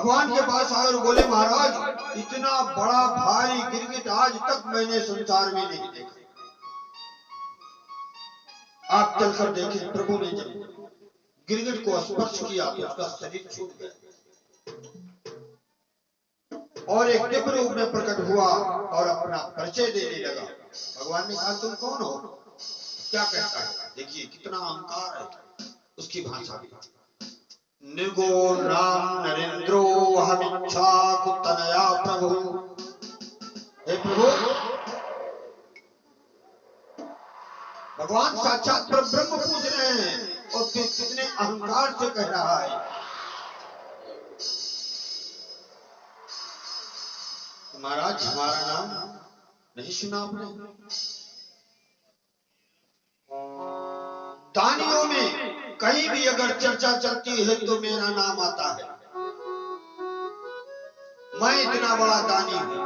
भगवान के पास आए और बोले महाराज इतना बड़ा भारी गिरगिट आज तक मैंने संसार में नहीं देखा, आप चलकर देखें। प्रभु ने जब गिरगिट को स्पर्श किया तो उसका शरीर छूट गया और एक दिव्य रूप में प्रकट हुआ और अपना परिचय देने लगा। भगवान ने कहा तुम कौन हो, क्या कहता है? देखिए कितना अहंकार है उसकी भाषा में। निर्गो राम नरेंद्रो अहमिच्छा कुतनया प्रभु। हे प्रभु, भगवान साक्षात ब्रह्म पूज रहे हैं और फिर कितने अहंकार से कह रहा है। महाराज हमारा नाम नहीं सुना आपने? दानियों में कहीं भी अगर चर्चा चलती है तो मेरा नाम आता है। मैं इतना बड़ा दानी हूं।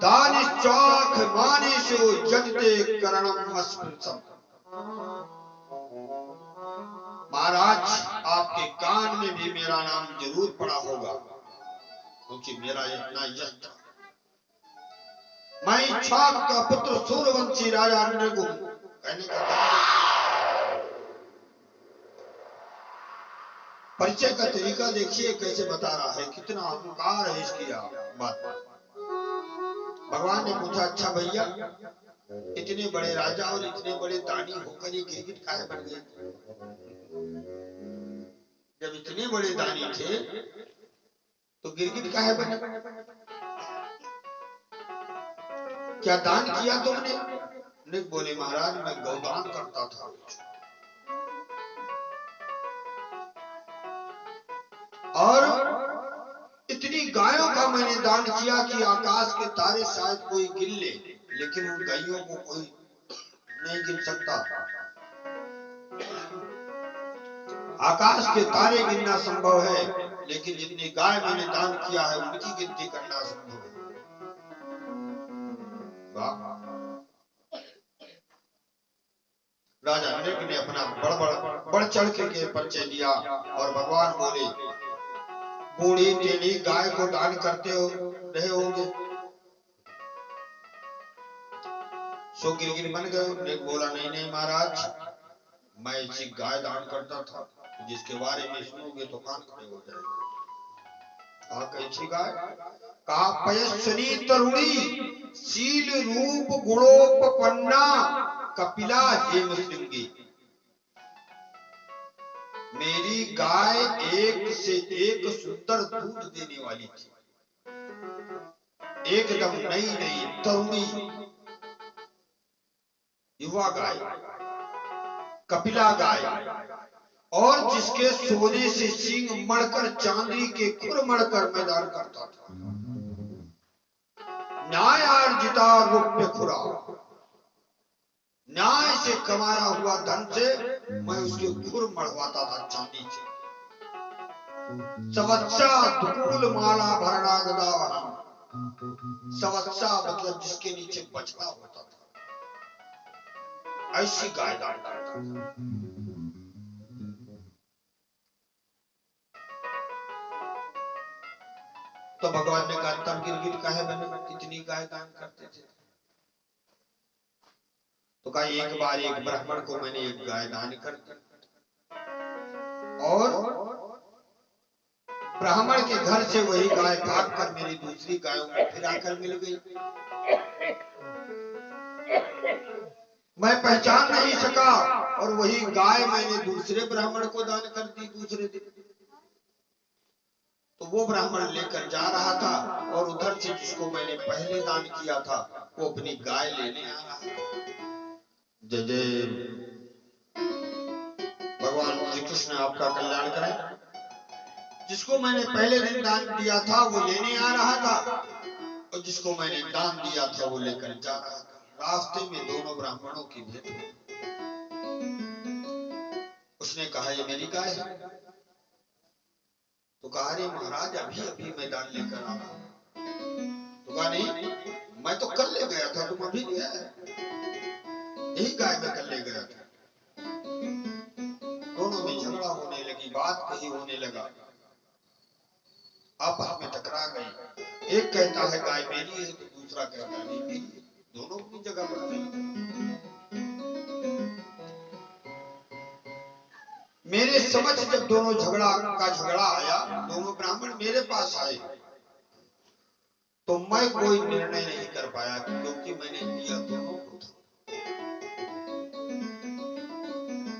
दानिश्चाख मानेषु जगते करणम अस्मृतम्। महाराज आपके कान में भी मेरा नाम जरूर पड़ा होगा क्योंकि मेरा इतना यश था। मैं इक्ष्वाक का पुत्र सूर्यवंशी राजा नृगु। कहने का परिचय का तरीका देखिए कैसे बता रहा है, कितना अहंकार है इसकी बात। भगवान ने पूछा अच्छा भैया इतने बड़े राजा और इतने बड़े दानी होकर ये गिरगिट काहे बन गए? जब इतने बड़े दानी थे तो गिरगिट काहे बने? क्या दान किया तुमने? नृग बोले महाराज मैं गौदान करता था। और इतनी गायों का मैंने दान किया कि आकाश के तारे शायद कोई गिन ले, लेकिन उन गायों को कोई नहीं गिन सकता। आकाश के तारे गिनना संभव है लेकिन जितनी गाय मैंने दान किया है उनकी गिनती करना संभव है। राजा नृग ने अपना बढ़ चढ़ के परिचय दिया और भगवान बोले बूढ़ी टेढ़ी गाय को दान करते हो रहे होंगे। सो गिरगिट बन गए। नृग बोला नहीं नहीं महाराज मैं ऐसी गाय दान करता था जिसके बारे में सुनोगे तो कान खड़े हो जाएंगे। कहा कैसी गाय? कहा पयस्विनी तरुणी शील रूप गुणोपपन्ना कपिला हेम श्रृंगी। मेरी गाय एक से एक सुंदर दूध देने वाली थी, एकदम नई नई तरुणी युवा गाय, कपिला गाय, और जिसके सोने से सींग मड़कर चांदी के खुर मड़कर मैं दान करता था। न्याय अर्जिता रुप्य खुरा, न्याय से कमाया हुआ धन से मैं उसके खुर मड़वाता था चांदी से। सवत्सा दुकूल माला भरणा गदावहम। सवत्सा मतलब जिसके नीचे बचका होता था, ऐसी गाय दान करता था। तो भगवान ने कहा तब गिरगिट काहे बने? कितनी गाय दान करते थे? तो कहा एक बार एक ब्राह्मण को मैंने एक गाय दान कर दी और ब्राह्मण के घर से वही गाय भागकर मेरी दूसरी गायों में फिर आकर मिल गई। मैं पहचान नहीं सका और वही गाय मैंने दूसरे ब्राह्मण को दान कर दी दूसरे दिन। तो वो ब्राह्मण लेकर जा रहा था और उधर से जिसको मैंने पहले दान किया था वो अपनी गाय लेने आ रहा था। जय जय भगवान श्री कृष्ण आपका कल्याण करें। जिसको मैंने पहले दिन दान दिया था वो लेने आ रहा था और जिसको मैंने दान दिया था वो लेकर जा रहा था। रास्ते में दोनों ब्राह्मणों की भेंट हुई। उसने कहा ये मेरी गाय है। तो कहा अरे महाराज अभी अभी मैं दान लेकर आ रहा हूं। तो कहा नहीं मैं तो कल ले गया था, तुम अभी ले आए। यही गाय मैं कल ले गया था। दोनों में झगड़ा होने लगी। बात कही होने लगा, आपस में टकरा गए। एक कहता है गाय मेरी है तो दूसरा कहता है नहीं मेरी, दोनों अपनी जगह पर सही। मेरे समझ जब दोनों झगड़ा आया, दोनों ब्राह्मण मेरे पास आए, तो मैं कोई निर्णय नहीं कर पाया, क्योंकि मैंने दिया दोनों को था।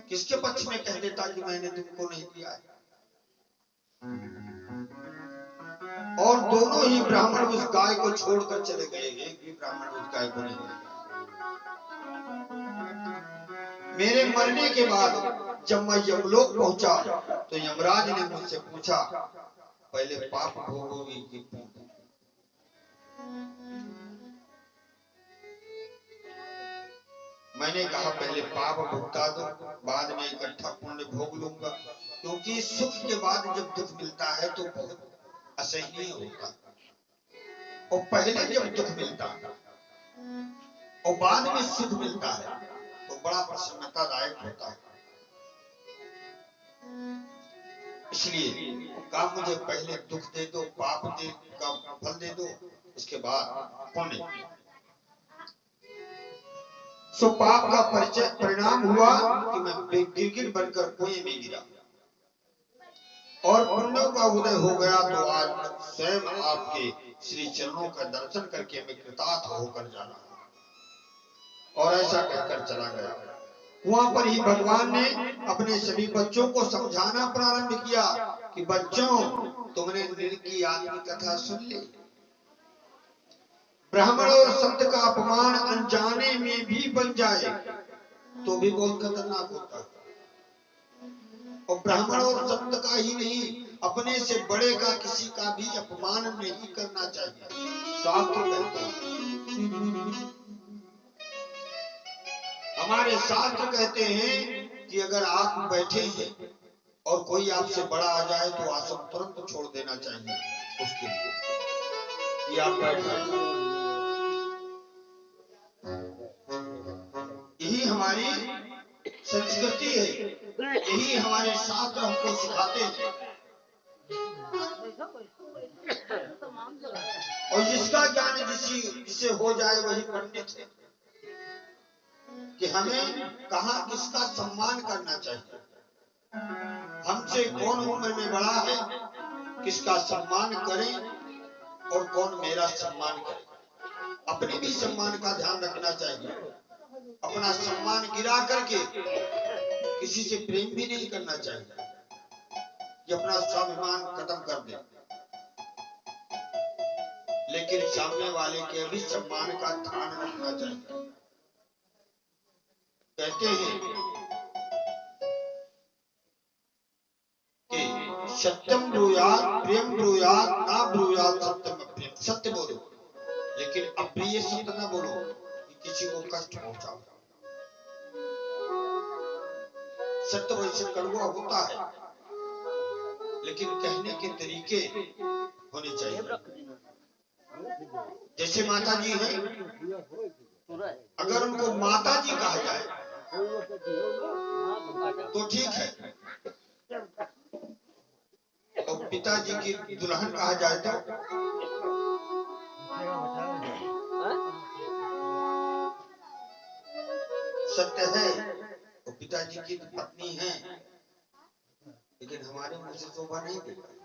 किसके पक्ष में कह देता कि मैंने तुमको नहीं दिया है? और दोनों ही ब्राह्मण उस गाय को छोड़कर चले गए, एक भी ब्राह्मण उस गाय को नहीं दिया। मेरे मरने के बाद जब मैं यमलोक पहुंचा, तो यमराज ने मुझसे पूछा, पहले पाप भोगोगी कि पुण्य? मैंने कहा पहले पाप भुगता दो, बाद में इकट्ठा पुण्य भोग लूंगा, क्योंकि सुख के बाद जब दुख मिलता है तो बहुत असहनीय होता है, और पहले जब दुख मिलता है और बाद में सुख मिलता है तो बड़ा प्रसन्नतादायक होता है। इसलिए कहा मुझे पहले दुख दे दो, पाप का फल दे दो, उसके बाद पुण्य। सो पाप का परिणाम हुआ कि मैं गिरगिट बनकर कुएं में गिरा, और पुण्यों का उदय हो गया, तो आज स्वयं आपके श्री चरणों का दर्शन करके मैं कृतार्थ होकर जाना। और ऐसा कहकर चला गया। वहां पर ही भगवान ने अपने सभी बच्चों को समझाना प्रारंभ किया कि बच्चों, तुमने नृ की आत्म कथा सुन ली। ब्राह्मण और संत का अपमान अनजाने में भी बन जाए तो भी बहुत खतरनाक होता है। और ब्राह्मण और संत का ही नहीं, अपने से बड़े का किसी का भी अपमान नहीं करना चाहिए। शास्त्र कहते हैं, हमारे शास्त्र कहते हैं कि अगर आप बैठे हैं और कोई आपसे बड़ा आ जाए तो आसन तुरंत छोड़ देना चाहिए उसके लिए, कि आप बैठे। यही हमारी संस्कृति है, यही हमारे शास्त्र हमको सिखाते हैं। और जिसका ज्ञान जिसे हो जाए वही पंडित है, कि हमें कहाँ किसका सम्मान करना चाहिए, हमसे कौन उम्र में बड़ा है, किसका सम्मान करें और कौन मेरा सम्मान करे। अपने भी सम्मान का ध्यान रखना चाहिए। अपना सम्मान गिरा करके किसी से प्रेम भी नहीं करना चाहिए, कि अपना स्वाभिमान खत्म कर दे। लेकिन सामने वाले के भी सम्मान का ध्यान रखना चाहिए। कहते हैं कि सत्यम ब्रूयात प्रेम ब्रूयात ना ब्रूयात सत्यम प्रेम। सत्य बोलो, लेकिन अप्रिय सत्य ना बोलो कि किसी को कष्ट पहुंचाओ। सत्य वैसे कड़वा होता है, लेकिन कहने के तरीके होने चाहिए। जैसे माता जी हैं, अगर उनको माता जी कहा जाए तो ठीक है, और पिताजी की दुल्हन कहा जाए तो सत्य है। और पिताजी की पत्नी है, लेकिन हमारे मुंह से शोभा नहीं देता।